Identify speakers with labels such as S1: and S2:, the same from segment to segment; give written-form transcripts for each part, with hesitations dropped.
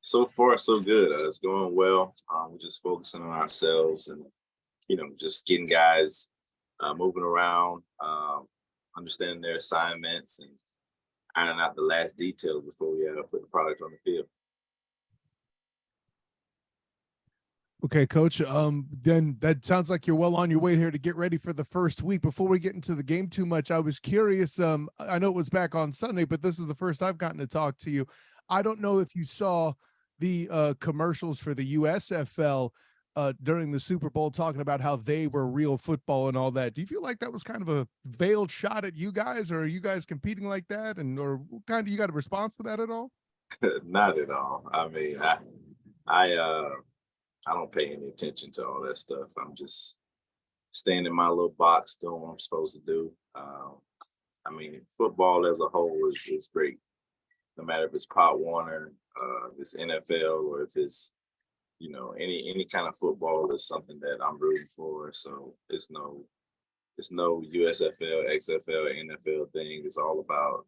S1: So far, so good. It's going well. We're just focusing on ourselves and, just getting guys moving around, understanding their assignments and ironing out the last details before we put the product on the field.
S2: Okay, Coach. Then that sounds like you're well on your way here to get ready for the first week. Before we get into the game too much, I was curious. I know it was back on Sunday, but this is the first I've gotten to talk to you. I don't know if you saw the commercials for the USFL during the Super Bowl, talking about how they were real football and all that. Do you feel like that was kind of a veiled shot at you guys, or are you guys competing like that? And or kind of you got a response to that at all?
S1: Not at all. I mean, I don't pay any attention to all that stuff. I'm just staying in my little box, doing what I'm supposed to do. I mean, football as a whole is great. No matter if it's Pop Warner, if it's NFL, or if it's any kind of football is something that I'm rooting for. So it's no USFL, XFL, NFL thing. It's all about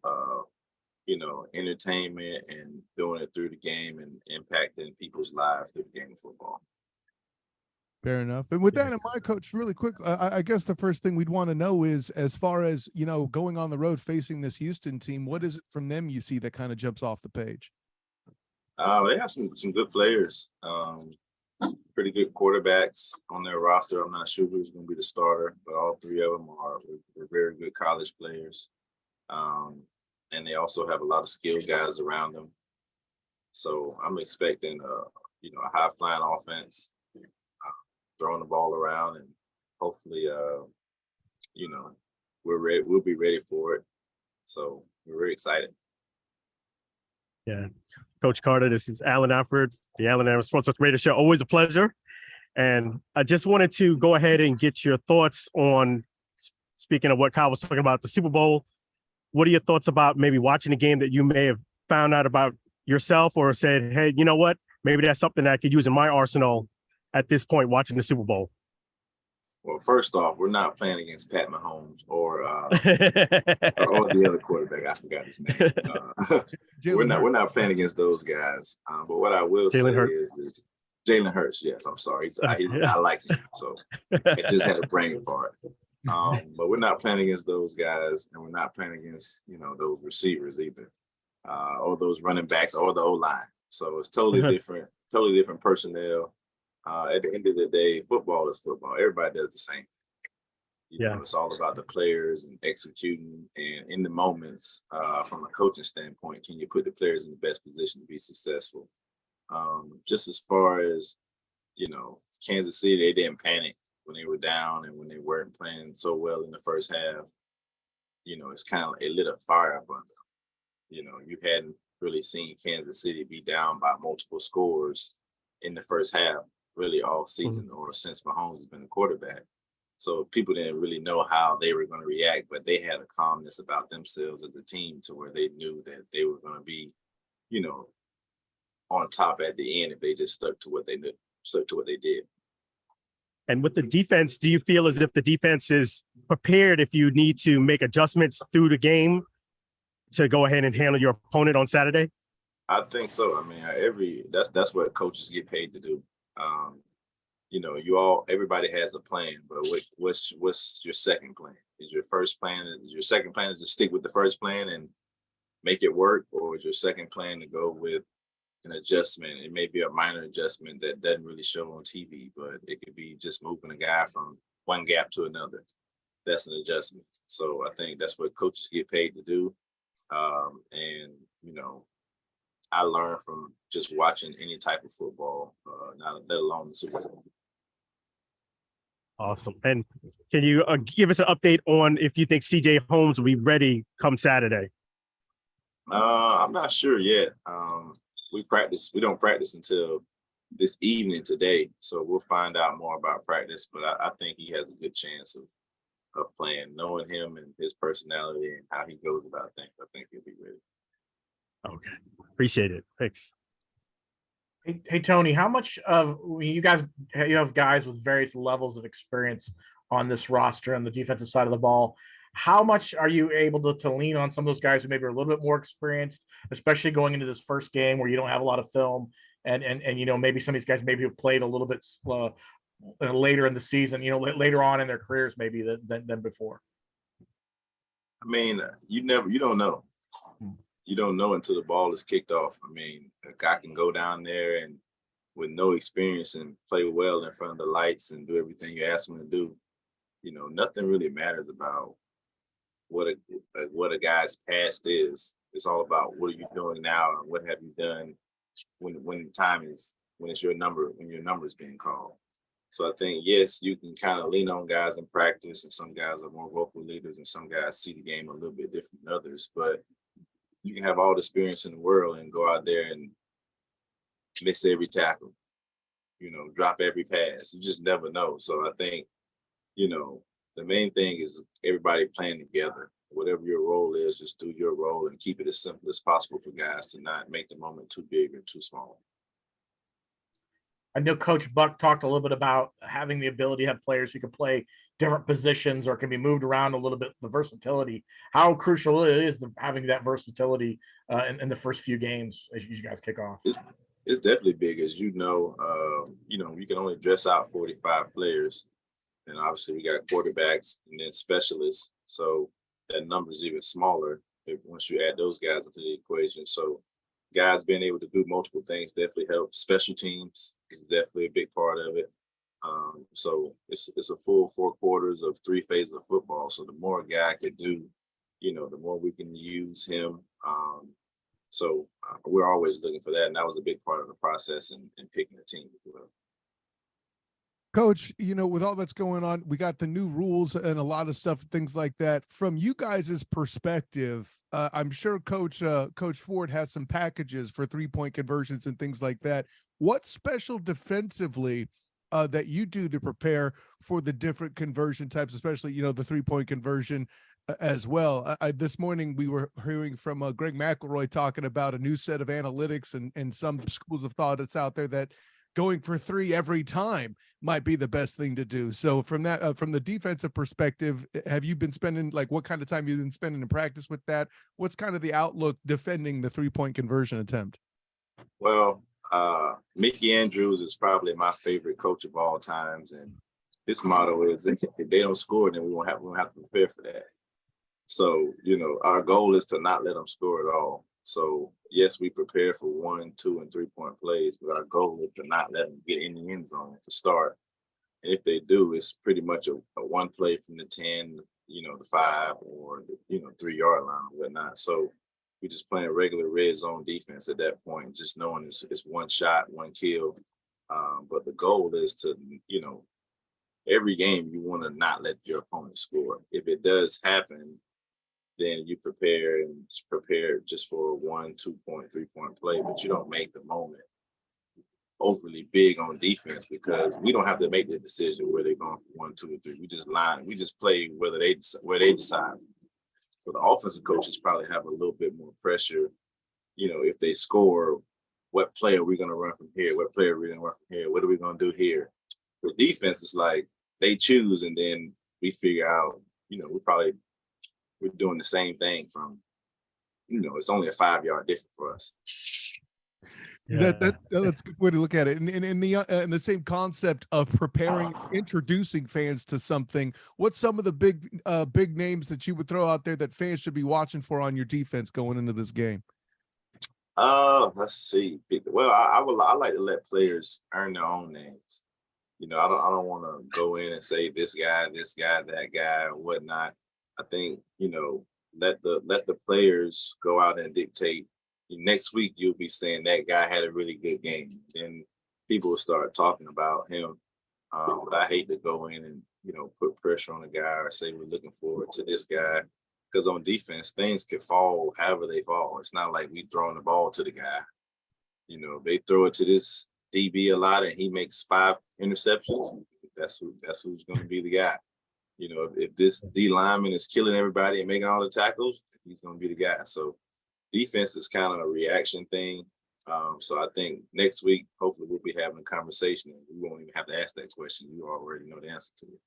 S1: entertainment and doing it through the game and impacting people's lives through the game of football.
S2: Fair enough. And with that in mind, Coach, really quick, I guess the first thing we'd want to know is, as far as, going on the road facing this Houston team, what is it from them you see that kind of jumps off the page?
S1: They have some good players, pretty good quarterbacks on their roster. I'm not sure who's going to be the starter, but all three of them are very good college players. And they also have a lot of skilled guys around them. So I'm expecting, a high-flying offense, throwing the ball around, and hopefully, we're ready. We'll be ready for it. So we're very excited.
S3: Yeah. Coach Carter, this is Alan Alford, the Alan Alford Sports Radio Show. Always a pleasure. And I just wanted to go ahead and get your thoughts on, speaking of what Kyle was talking about, the Super Bowl. What are your thoughts about maybe watching a game that you may have found out about yourself, or said, hey, you know what, maybe that's something that I could use in my arsenal at this point watching the Super Bowl?
S1: Well, first off, we're not playing against Pat Mahomes or the other quarterback. I forgot his name. We're not playing against those guys. But what I will say is Jalen Hurts. Yes, I'm sorry. I like him, so I just had a brain fart. But we're not playing against those guys, and we're not playing against those receivers either, or those running backs, or the O-line. So it's totally different personnel. At the end of the day, football is football. Everybody does the same thing. It's all about the players and executing, and in the moments, from a coaching standpoint, can you put the players in the best position to be successful? Just as far as, Kansas City, they didn't panic when they were down and when they weren't playing so well in the first half. It's kind of, it lit a fire up under them. You hadn't really seen Kansas City be down by multiple scores in the first half, really all season, or since Mahomes has been the quarterback. So people didn't really know how they were going to react, but they had a calmness about themselves as a team to where they knew that they were going to be, on top at the end if they just stuck to what they did.
S3: And with the defense, do you feel as if the defense is prepared if you need to make adjustments through the game to go ahead and handle your opponent on Saturday?
S1: I think so. I mean, that's what coaches get paid to do. Everybody has a plan, but what's your second plan? Is your second plan is to stick with the first plan and make it work, or is your second plan to go with an adjustment? It may be a minor adjustment that doesn't really show on TV, but it could be just moving a guy from one gap to another. That's an adjustment. So I think that's what coaches get paid to do. And I learned from just watching any type of football, not let alone the Super Bowl.
S3: Awesome. And can you give us an update on if you think CJ Holmes will be ready come Saturday?
S1: I'm not sure yet. We don't practice until this evening today, so we'll find out more about practice. But I think he has a good chance of playing, knowing him and his personality and how he goes about things. I think he'll be ready.
S3: Okay, appreciate it. Thanks.
S4: Hey Tony, how much of you have guys with various levels of experience on this roster on the defensive side of the ball? how much are you able to lean on some of those guys who maybe are a little bit more experienced, especially going into this first game where you don't have a lot of film, and maybe some of these guys maybe have played a little bit later in the season, later on in their careers maybe than before.
S1: I mean, you don't know. You don't know until the ball is kicked off. I mean, a guy can go down there and with no experience and play well in front of the lights and do everything you ask him to do. Nothing really matters about what a guy's past is. It's all about what are you doing now and what have you done when it's your number, when your number is being called. So I think, yes, you can kind of lean on guys in practice, and some guys are more vocal leaders and some guys see the game a little bit different than others, but you can have all the experience in the world and go out there and miss every tackle, drop every pass. You just never know. So I think, the main thing is everybody playing together. Whatever your role is, just do your role and keep it as simple as possible for guys to not make the moment too big or too small.
S4: I know Coach Buck talked a little bit about having the ability to have players who can play different positions or can be moved around a little bit, the versatility. How crucial it is having that versatility in the first few games as you guys kick off?
S1: It's definitely big, as you can only dress out 45 players. And obviously we got quarterbacks and then specialists. So that number is even smaller once you add those guys into the equation. So guys being able to do multiple things definitely helps. Special teams is definitely a big part of it. So it's a full 4 quarters of 3 phases of football. So the more a guy can do, the more we can use him. So we're always looking for that. And that was a big part of the process in picking a team as well.
S2: Coach, with all that's going on, we got the new rules and a lot of stuff, things like that. From you guys' perspective, I'm sure Coach Ford has some packages for 3-point conversions and things like that. What's special defensively that you do to prepare for the different conversion types, especially, the 3-point conversion as well? This morning we were hearing from Greg McElroy talking about a new set of analytics and some schools of thought that's out there that going for 3 every time might be the best thing to do. So from that, from the defensive perspective, have you been spending, what kind of time you've been spending in practice with that? What's kind of the outlook defending the 3-point conversion attempt?
S1: Well, Mickey Andrews is probably my favorite coach of all times. And his motto is if they don't score, then we won't have to prepare for that. So, our goal is to not let them score at all. So yes, we prepare for 1, 2, and 3-point plays, but our goal is to not let them get in the end zone to start. And if they do, it's pretty much a 1 play from the 10, the 5 or the 3-yard line or whatnot. So we just playing regular red zone defense at that point, just knowing it's 1 shot, 1 kill. But the goal is to, every game you want to not let your opponent score. If it does happen, then you prepare just for a 1, 2-point, 3-point play, but you don't make the moment overly big on defense because we don't have to make the decision where they're going for 1, 2, or 3. We just play where they decide. So the offensive coaches probably have a little bit more pressure. If they score, what play are we going to run from here? What play are we going to run from here? What are we going to do here? For defense, it's like they choose and then we figure out, we're doing the same thing from, it's only a 5-yard difference for us.
S2: Yeah. That's a good way to look at it. And in the same concept of preparing, introducing fans to something, what's some of the big names that you would throw out there that fans should be watching for on your defense going into this game?
S1: Let's see. Well, I like to let players earn their own names. I don't want to go in and say this guy, that guy, or whatnot. I think, let the players go out and dictate. Next week, you'll be saying that guy had a really good game. And people will start talking about him. But I hate to go in and, put pressure on a guy or say we're looking forward to this guy. Because on defense, things could fall however they fall. It's not like we throwing the ball to the guy. They throw it to this DB a lot and he makes 5 interceptions. That's who's going to be the guy. If this D lineman is killing everybody and making all the tackles, he's going to be the guy. So defense is kind of a reaction thing. So I think next week, hopefully we'll be having a conversation and we won't even have to ask that question. You already know the answer to it.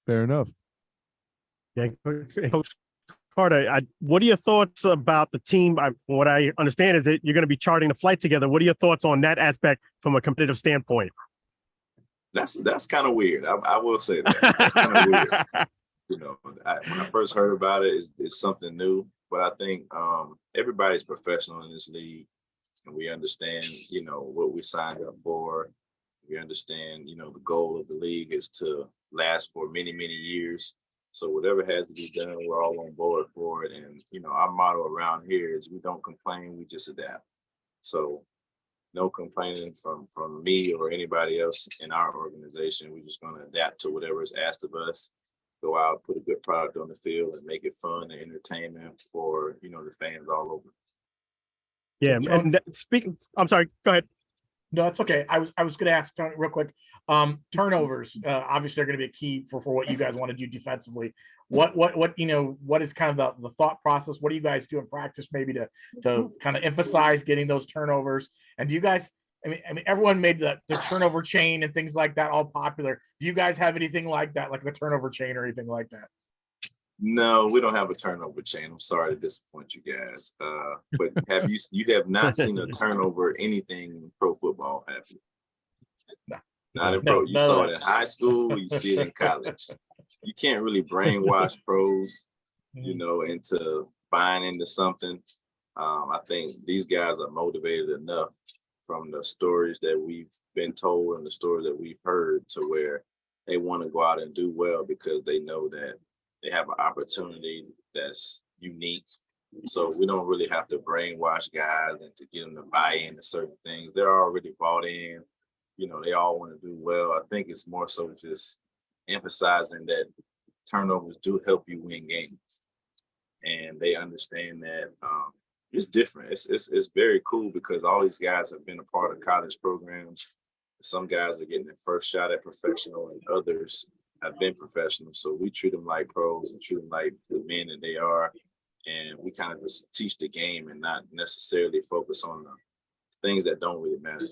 S2: Fair enough.
S3: Yeah, Coach Carter, what are your thoughts about the team? From what I understand is that you're going to be charting the flight together. What are your thoughts on that aspect from a competitive standpoint?
S1: That's kind of weird. I will say that. That's kind of weird. You know, when I first heard about it, it's something new. But I think everybody's professional in this league, and we understand, you know, what we signed up for. We understand, you know, the goal of the league is to last for many, many years. So whatever has to be done, we're all on board for it. And, you know, our motto around here is we don't complain, we just adapt. So no complaining from me or anybody else in our organization. We're just going to adapt to whatever is asked of us, go out, put a good product on the field, and make it fun and entertainment for, you know, the fans all over.
S3: Yeah, and speaking, I'm sorry, go ahead.
S4: No, it's okay. I was going to ask Tony real quick. Turnovers obviously are going to be a key for what you guys want to do defensively. What you know, what is kind of the thought process? What do you guys do in practice maybe to kind of emphasize getting those turnovers? And do you guys, I mean everyone made the turnover chain and things like that all popular. Do you guys have anything like that, like the turnover chain or anything like that?
S1: No, we don't have a turnover chain. I'm sorry to disappoint you guys. But you have not seen a turnover anything in pro football, have you? Not in pro. You saw it in high school, you see it in college. You can't really brainwash pros, you know, into buying into something. I think these guys are motivated enough from the stories that we've been told and the stories that we've heard to where they want to go out and do well because they know that they have an opportunity that's unique. So we don't really have to brainwash guys and to get them to buy into certain things. They're already bought in. You know, they all want to do well. I think it's more so just emphasizing that turnovers do help you win games. And they understand that it's different. It's very cool because all these guys have been a part of college programs. Some guys are getting their first shot at professional and others have been professional. So we treat them like pros and treat them like the men that they are. And we kind of just teach the game and not necessarily focus on the things that don't really matter.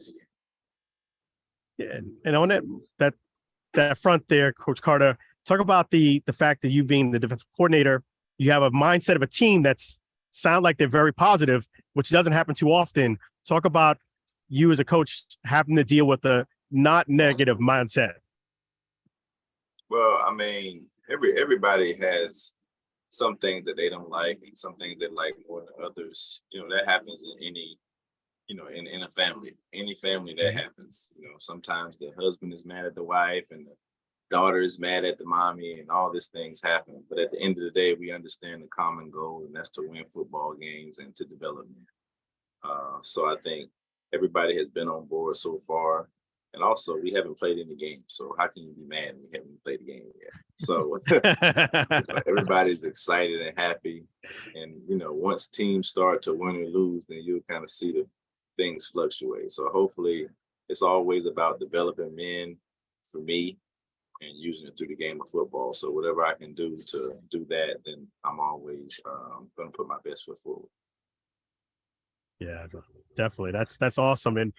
S3: Yeah, and on that front there, Coach Carter, talk about the fact that you being the defensive coordinator, you have a mindset of a team that's sound like they're very positive, which doesn't happen too often. Talk about you as a coach having to deal with a not negative mindset.
S1: Well, I mean, everybody has some things that they don't like and some things they like more than others. You know, that happens in any, you know, in a family, any family that happens. You know, sometimes the husband is mad at the wife and the daughter is mad at the mommy and all these things happen. But at the end of the day, we understand the common goal, and that's to win football games and to develop men. So I think everybody has been on board so far. And also, we haven't played any games. So how can you be mad when we haven't played a game yet? So everybody's excited and happy. And, you know, once teams start to win or lose, then you'll kind of see the things fluctuate. So hopefully it's always about developing men for me and using it through the game of football. So whatever I can do to do that, then I'm always going to put my best foot forward.
S3: Yeah, definitely. That's awesome. And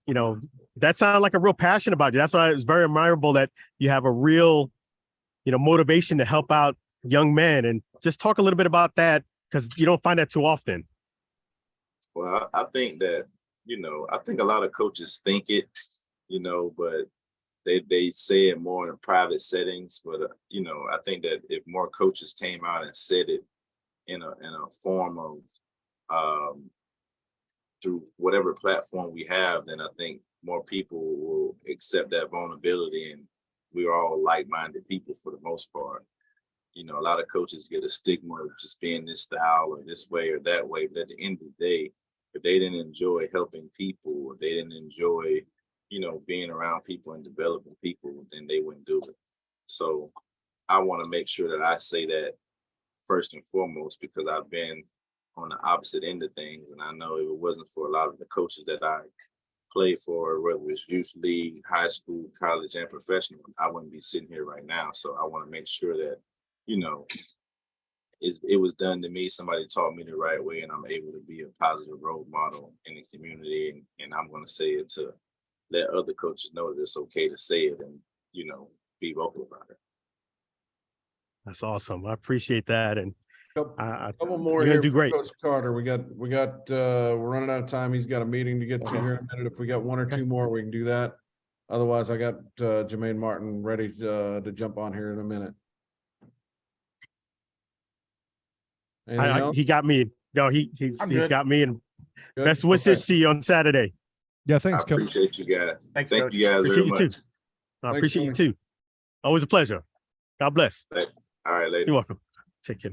S3: you know, that sounded like a real passion about you. That's why it's very admirable that you have a real, you know, motivation to help out young men. And just talk a little bit about that, because you don't find that too often.
S1: Well, I think that, you know, I think a lot of coaches think it, you know, but they say it more in private settings. But, you know, I think that if more coaches came out and said it in a form of through whatever platform we have, then I think more people will accept that vulnerability, and we're all like-minded people for the most part. You know, a lot of coaches get a stigma of just being this style or this way or that way, but at the end of the day, if they didn't enjoy helping people, or they didn't enjoy, you know, being around people and developing people, then they wouldn't do it. So I want to make sure that I say that first and foremost, because I've been on the opposite end of things. And I know if it wasn't for a lot of the coaches that I played for, whether it's youth league, high school, college, and professional, I wouldn't be sitting here right now. So I want to make sure that, you know, it was done to me. Somebody taught me the right way, and I'm able to be a positive role model in the community. And I'm going to say it to let other coaches know that it's okay to say it and, you know, be vocal about it.
S3: That's awesome. I appreciate that. And
S5: Couple more
S3: you're
S5: here
S3: gonna do
S5: for
S3: great.
S5: Coach Carter. We're running out of time. He's got a meeting to get to here in a minute. If we got one or two more, we can do that. Otherwise, I got Jermaine Martin ready to jump on here in a minute. Anything else?
S3: He got me. No, he's
S4: good.
S3: got me. And
S5: Good?
S3: best wishes to you on Saturday.
S2: Yeah,
S1: I
S2: thanks, Coach.
S1: appreciate you guys.
S4: Thanks,
S1: Thank
S4: Coach.
S1: you guys very
S3: Appreciate you
S1: much.
S3: too. I
S5: Thanks,
S3: appreciate you
S5: Tony.
S3: too. Always a pleasure. God bless.
S1: All right, ladies.
S3: You're welcome. Take care now.